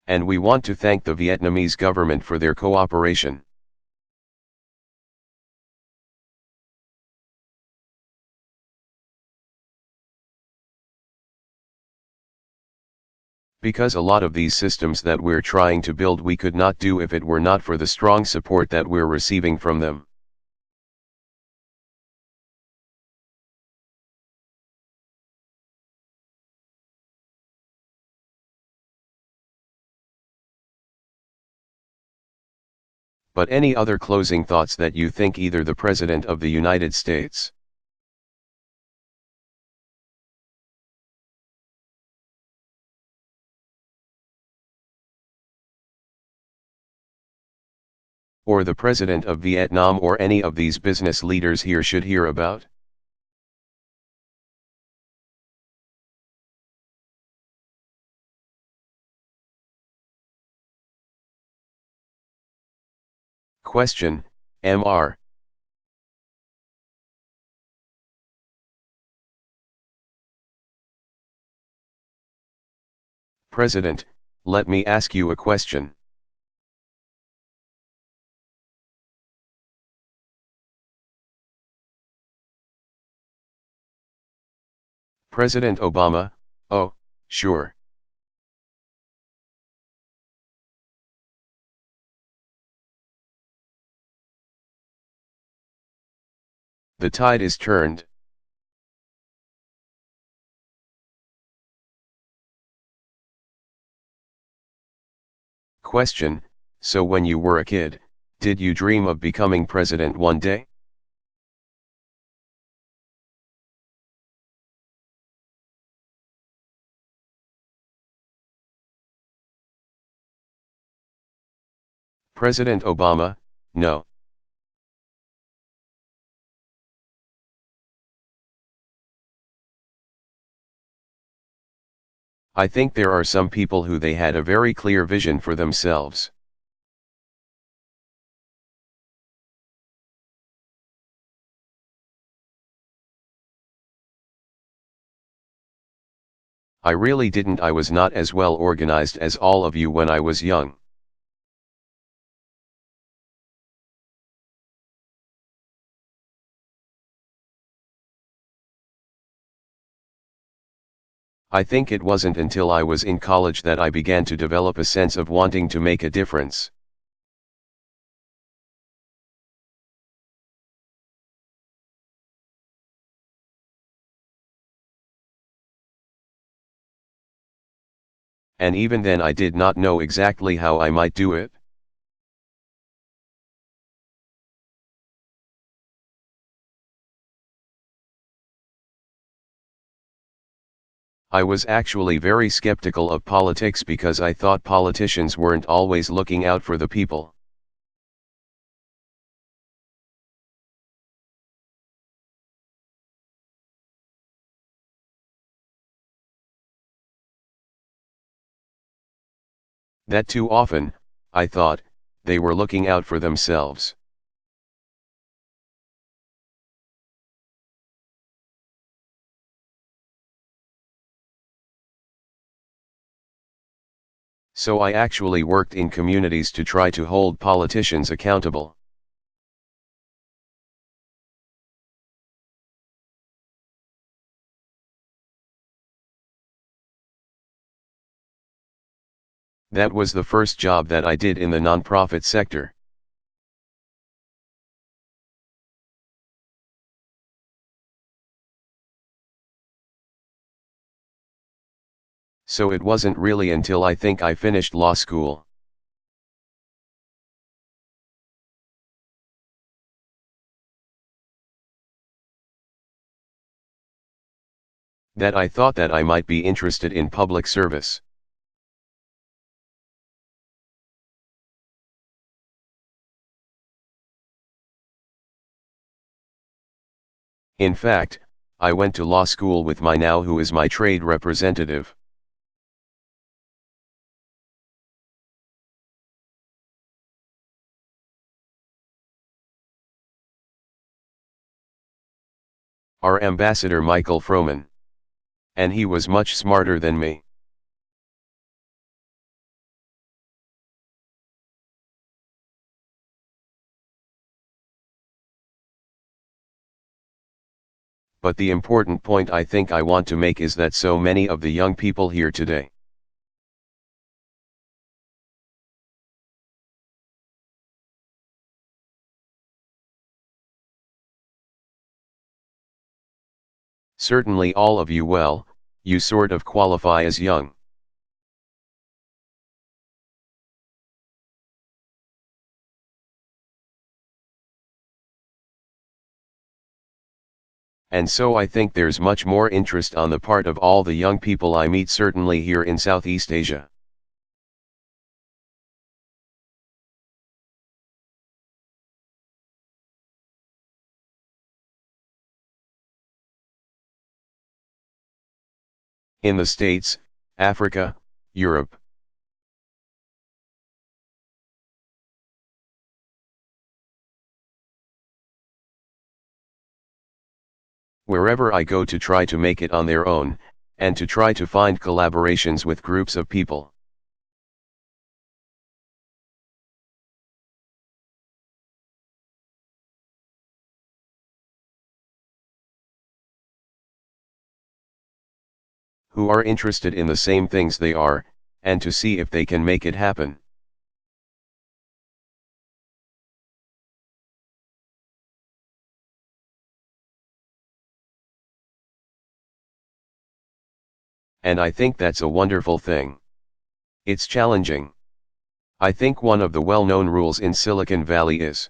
and we want to thank the Vietnamese government for their cooperation. Because a lot of these systems that we're trying to build we could not do if it were not for the strong support that we're receiving from them. But any other closing thoughts that you think either the President of the United States or the President of Vietnam or any of these business leaders here should hear about? Question, Mr. President, let me ask you a question. President Obama, oh, sure. The tide is turned. Question, so when you were a kid, did you dream of becoming president one day? President Obama, no. I think there are some people who they had a very clear vision for themselves. I really didn't. I was not as well organized as all of you when I was young. I think it wasn't until I was in college that I began to develop a sense of wanting to make a difference. And even then I did not know exactly how I might do it. I was actually very skeptical of politics because I thought politicians weren't always looking out for the people. That too often, I thought, they were looking out for themselves. So I actually worked in communities to try to hold politicians accountable. That was the first job that I did in the nonprofit sector. So it wasn't really until I think I finished law school. That I thought that I might be interested in public service. In fact, I went to law school with my now who is my trade representative. Our ambassador Michael Froman. And he was much smarter than me. But the important point I think I want to make is that so many of the young people here today certainly all of you well, you sort of qualify as young. And so I think there's much more interest on the part of all the young people I meet certainly here in Southeast Asia. In the States, Africa, Europe. Wherever I go to try to make it on their own, and to try to find collaborations with groups of people. Who are interested in the same things they are, and to see if they can make it happen. And I think that's a wonderful thing. It's challenging. I think one of the well-known rules in Silicon Valley is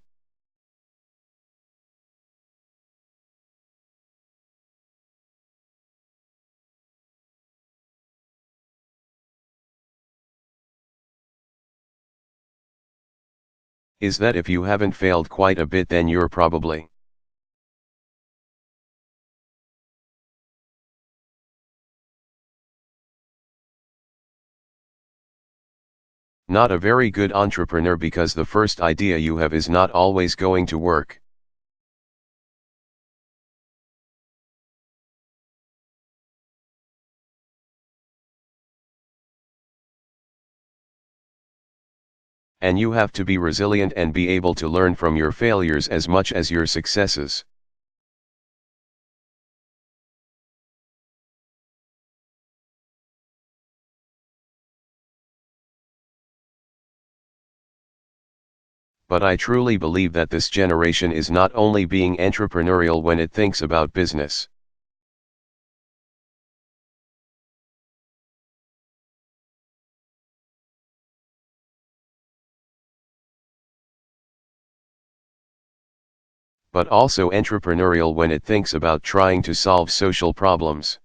that if you haven't failed quite a bit then you're probably not a very good entrepreneur because the first idea you have is not always going to work. And you have to be resilient and be able to learn from your failures as much as your successes. But I truly believe that this generation is not only being entrepreneurial when it thinks about business. But also entrepreneurial when it thinks about trying to solve social problems.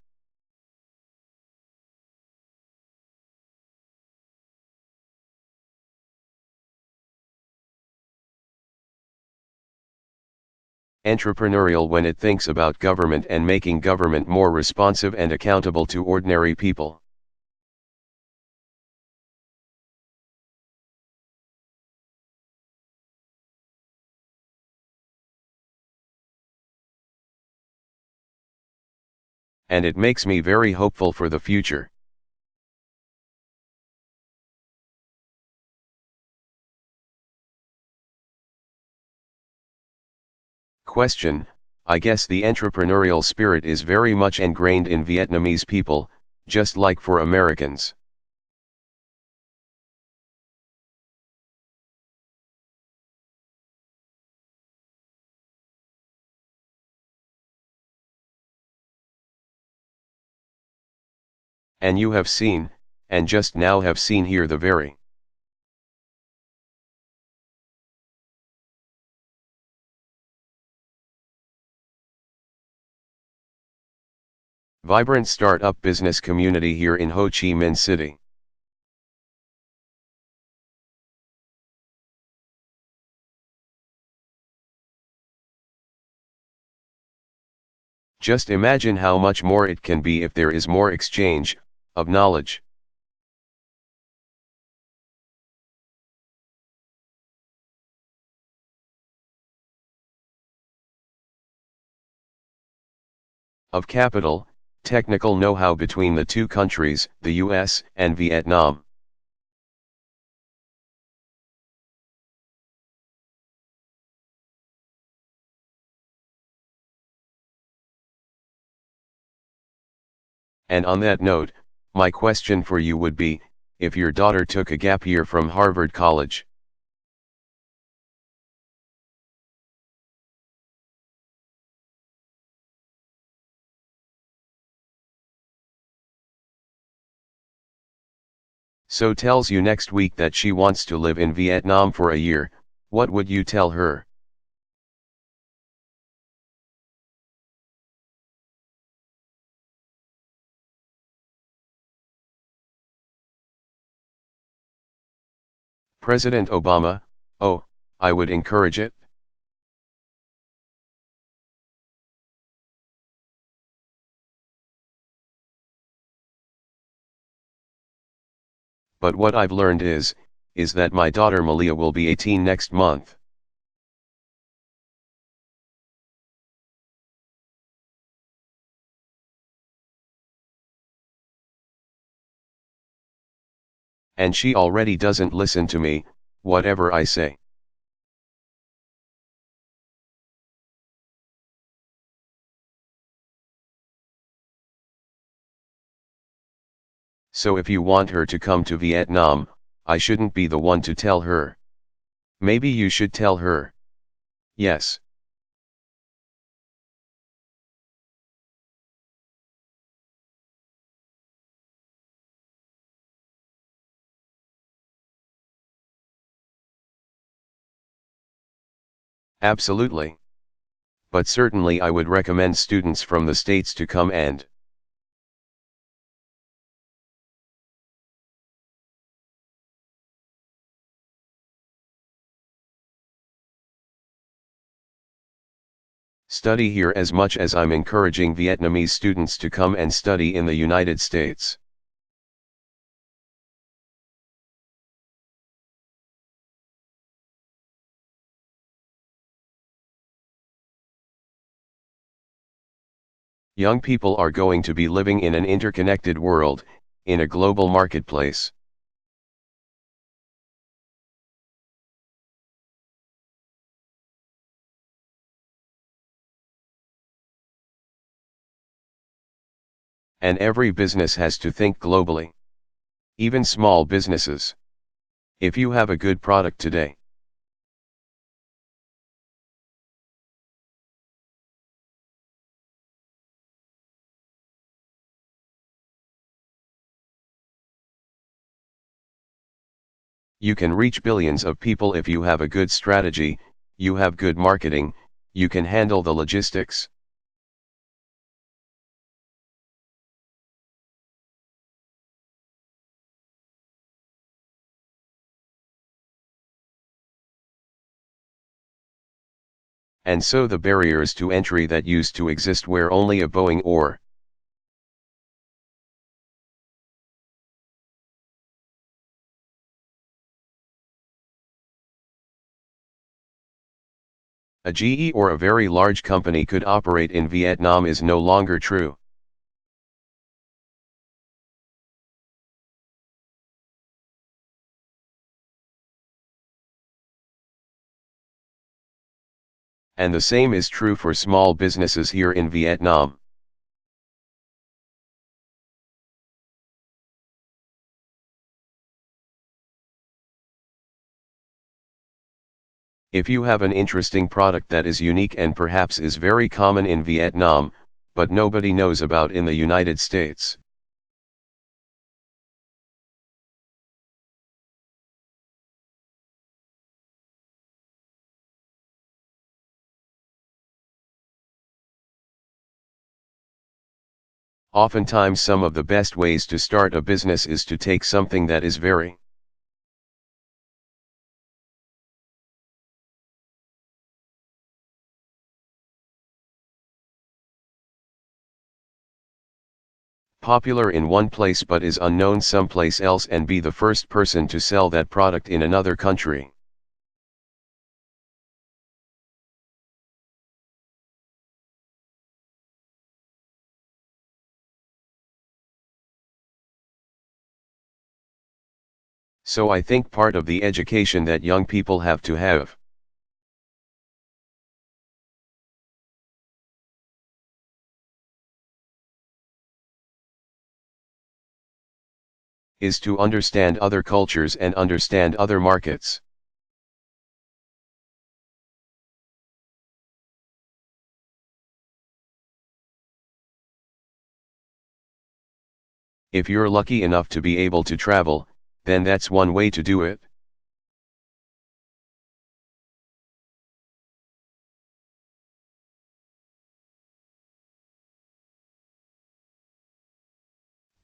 Entrepreneurial when it thinks about government and making government more responsive and accountable to ordinary people. And it makes me very hopeful for the future. Question: I guess the entrepreneurial spirit is very much ingrained in Vietnamese people, just like for Americans. And you have seen, and just now have seen here the very vibrant startup business community here in Ho Chi Minh City. Just imagine how much more it can be if there is more exchange of knowledge. Of capital, technical know-how between the two countries, the US and Vietnam. And on that note, my question for you would be, if your daughter took a gap year from Harvard College. So tells you next week that she wants to live in Vietnam for a year, what would you tell her? President Obama, oh, I would encourage it. But what I've learned is that my daughter Malia will be 18 next month. And she already doesn't listen to me, whatever I say. So if you want her to come to Vietnam, I shouldn't be the one to tell her. Maybe you should tell her. Yes. Absolutely. But certainly I would recommend students from the States to come and study here as much as I'm encouraging Vietnamese students to come and study in the United States. Young people are going to be living in an interconnected world, in a global marketplace. And every business has to think globally. Even small businesses. If you have a good product today, you can reach billions of people if you have a good strategy, you have good marketing, you can handle the logistics. And so the barriers to entry that used to exist where only a Boeing or a GE or a very large company could operate in Vietnam is no longer true. And the same is true for small businesses here in Vietnam. If you have an interesting product that is unique and perhaps is very common in Vietnam, but nobody knows about in the United States, oftentimes some of the best ways to start a business is to take something that is very popular in one place but is unknown someplace else and be the first person to sell that product in another country. So I think part of the education that young people have to have is to understand other cultures and understand other markets. If you're lucky enough to be able to travel, then that's one way to do it.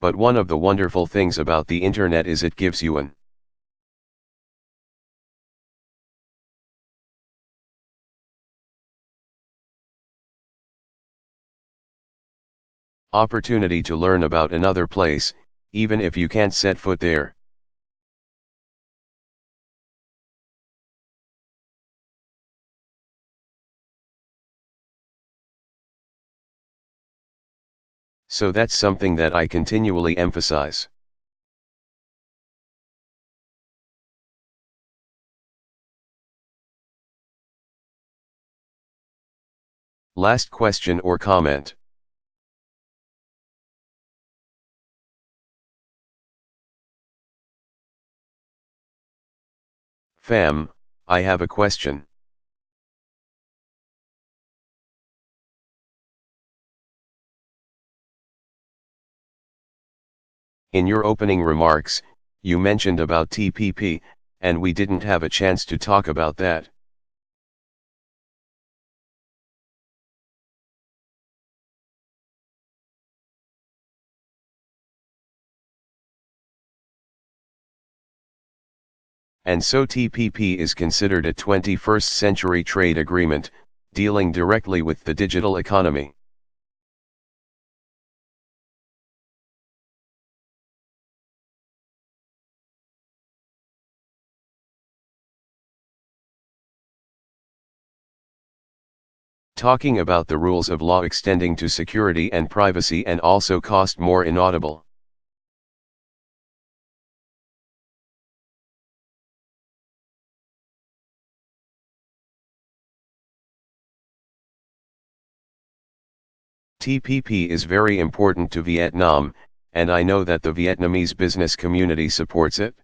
But one of the wonderful things about the internet is it gives you an opportunity to learn about another place, even if you can't set foot there. So that's something that I continually emphasize. Last question or comment. Fam, I have a question. In your opening remarks, you mentioned about TPP, and we didn't have a chance to talk about that. And so TPP is considered a 21st century trade agreement, dealing directly with the digital economy. Talking about the rules of law extending to security and privacy and also cost more inaudible. TPP is very important to Vietnam, and I know that the Vietnamese business community supports it.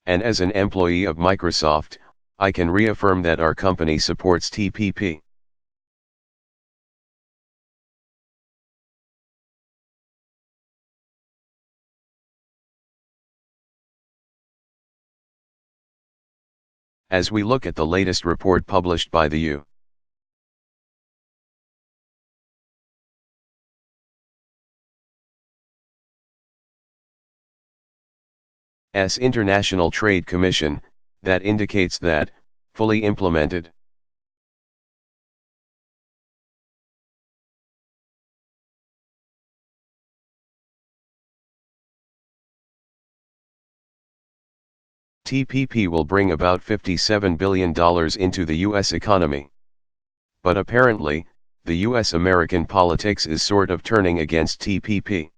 And as an employee of Microsoft, I can reaffirm that our company supports TPP. As we look at the latest report published by the U.S. International Trade Commission, that indicates that, fully implemented, TPP will bring about $57 billion into the U.S. economy. But apparently, the U.S. American politics is sort of turning against TPP.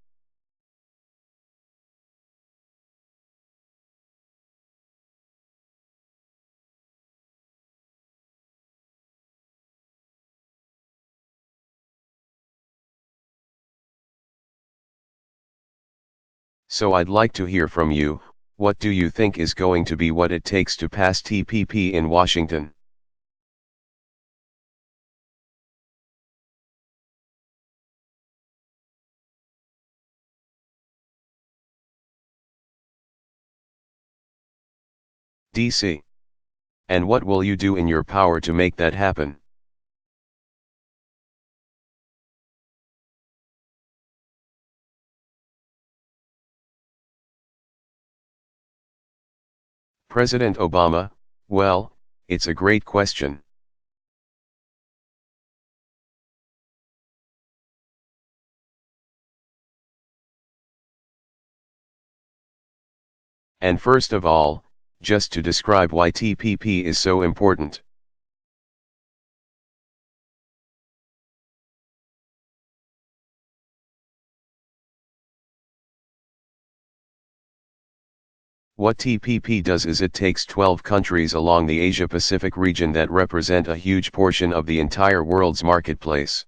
So I'd like to hear from you, what do you think is going to be what it takes to pass TPP in Washington? DC. And what will you do in your power to make that happen? President Obama, well, it's a great question. And first of all, just to describe why TPP is so important. What TPP does is it takes 12 countries along the Asia-Pacific region that represent a huge portion of the entire world's marketplace.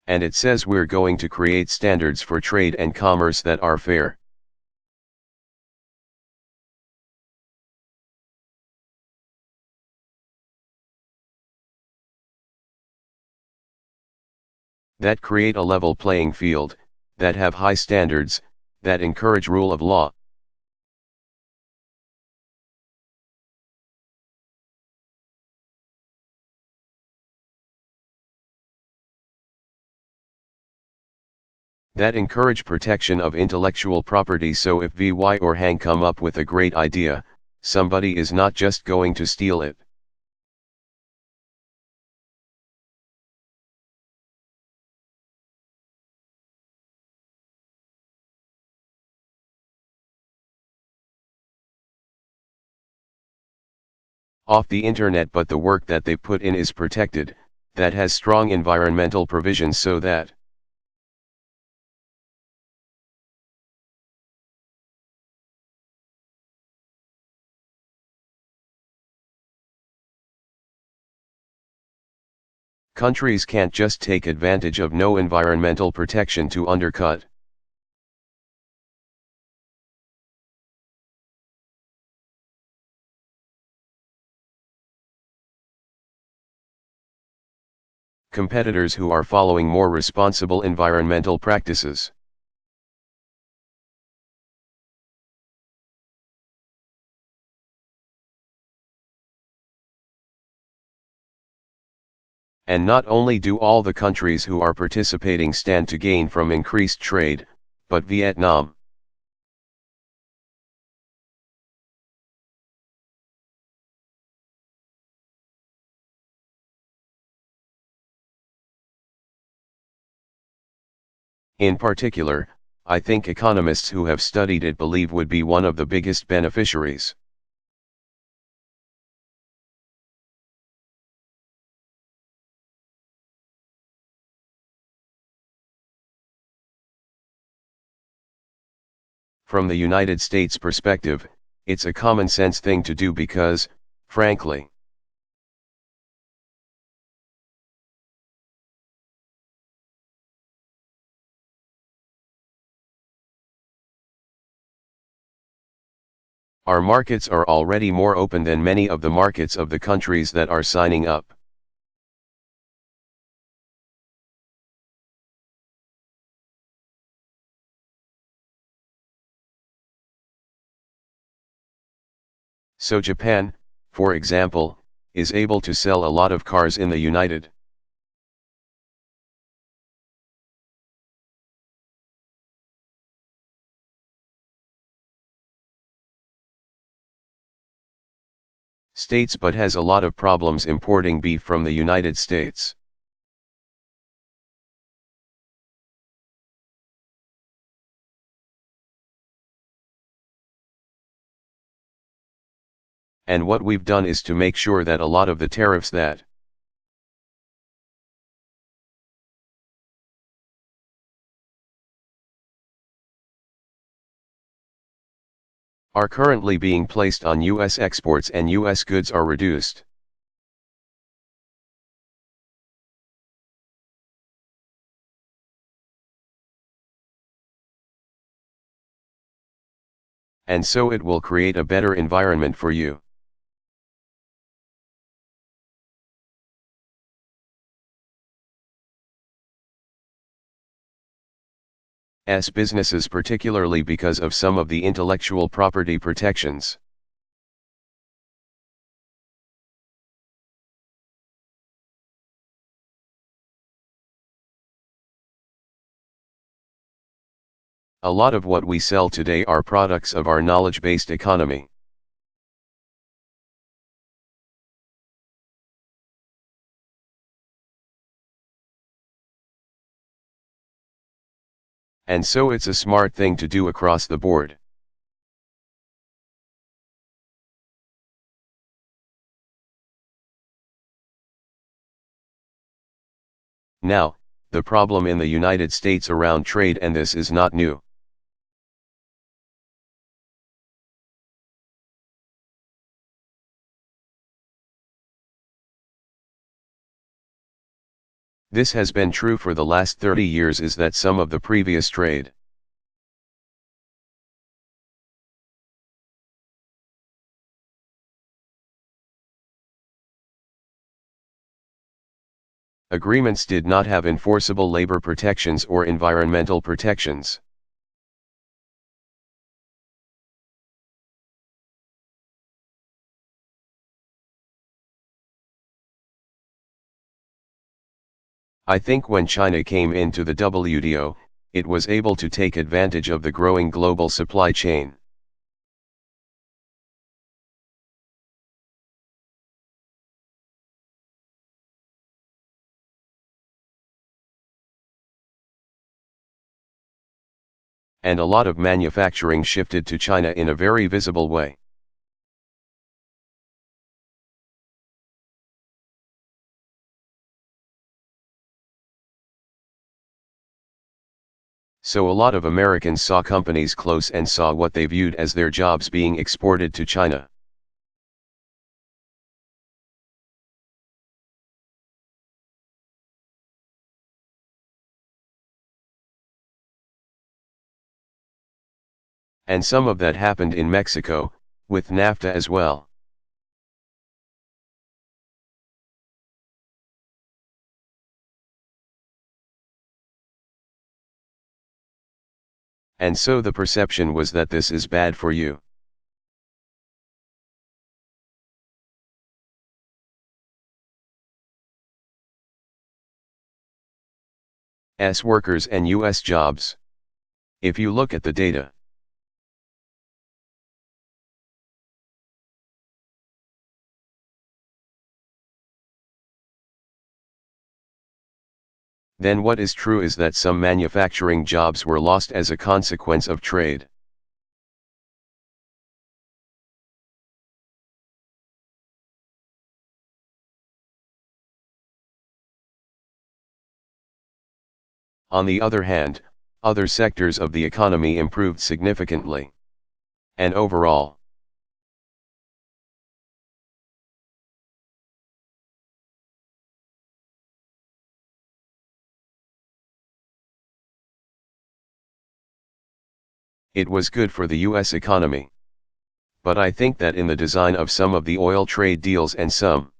And it says we're going to create standards for trade and commerce that are fair. That create a level playing field, that have high standards, that encourage rule of law. That encourage protection of intellectual property, so if VY or Hang come up with a great idea, somebody is not just going to steal it. Off the internet, but the work that they put in is protected, that has strong environmental provisions so that countries can't just take advantage of no environmental protection to undercut. Competitors who are following more responsible environmental practices. And not only do all the countries who are participating stand to gain from increased trade, but Vietnam. In particular, I think economists who have studied it believe would be one of the biggest beneficiaries. From the United States perspective, it's a common sense thing to do because, frankly, our markets are already more open than many of the markets of the countries that are signing up. So Japan, for example, is able to sell a lot of cars in the United States but has a lot of problems importing beef from the United States. And what we've done is to make sure that a lot of the tariffs that are currently being placed on U.S. exports and U.S. goods are reduced. And so it will create a better environment for you. As businesses, particularly because of some of the intellectual property protections. A lot of what we sell today are products of our knowledge-based economy. And so it's a smart thing to do across the board. Now, the problem in the United States around trade, and this is not new. This has been true for the last 30 years, is that some of the previous trade agreements did not have enforceable labor protections or environmental protections. I think when China came into the WTO, it was able to take advantage of the growing global supply chain. And a lot of manufacturing shifted to China in a very visible way. So a lot of Americans saw companies close and saw what they viewed as their jobs being exported to China. And some of that happened in Mexico, with NAFTA as well. And so the perception was that this is bad for you. U.S. workers and U.S. jobs. If you look at the data, then what is true is that some manufacturing jobs were lost as a consequence of trade. On the other hand, other sectors of the economy improved significantly. And overall, it was good for the U.S. economy. But I think that in the design of some of the oil trade deals and some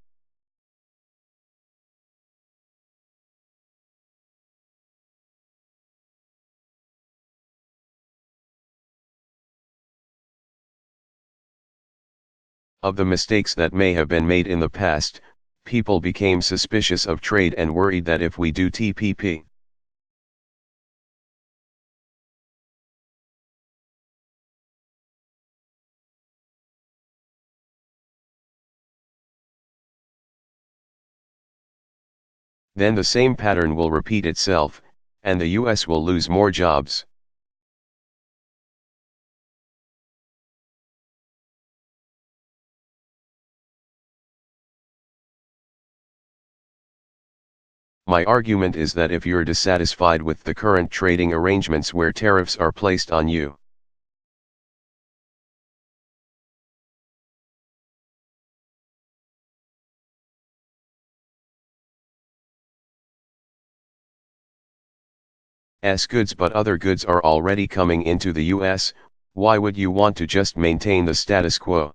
of the mistakes that may have been made in the past, people became suspicious of trade and worried that if we do TPP, then the same pattern will repeat itself, and the US will lose more jobs. My argument is that if you're dissatisfied with the current trading arrangements where tariffs are placed on you, as goods but other goods are already coming into the US, why would you want to just maintain the status quo?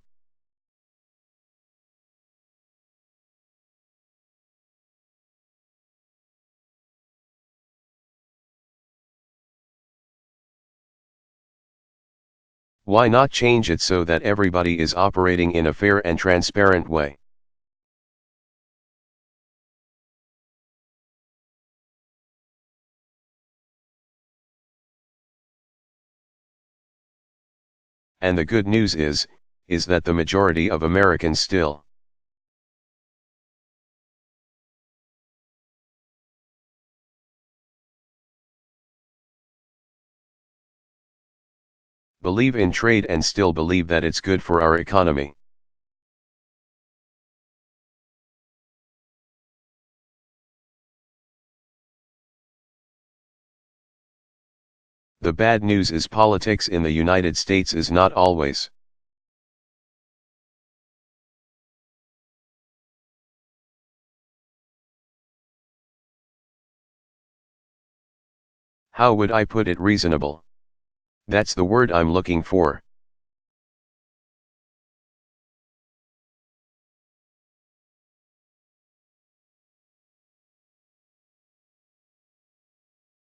Why not change it so that everybody is operating in a fair and transparent way? And the good news is that the majority of Americans still believe in trade and still believe that it's good for our economy. The bad news is politics in the United States is not always. How would I put it, reasonable? That's the word I'm looking for.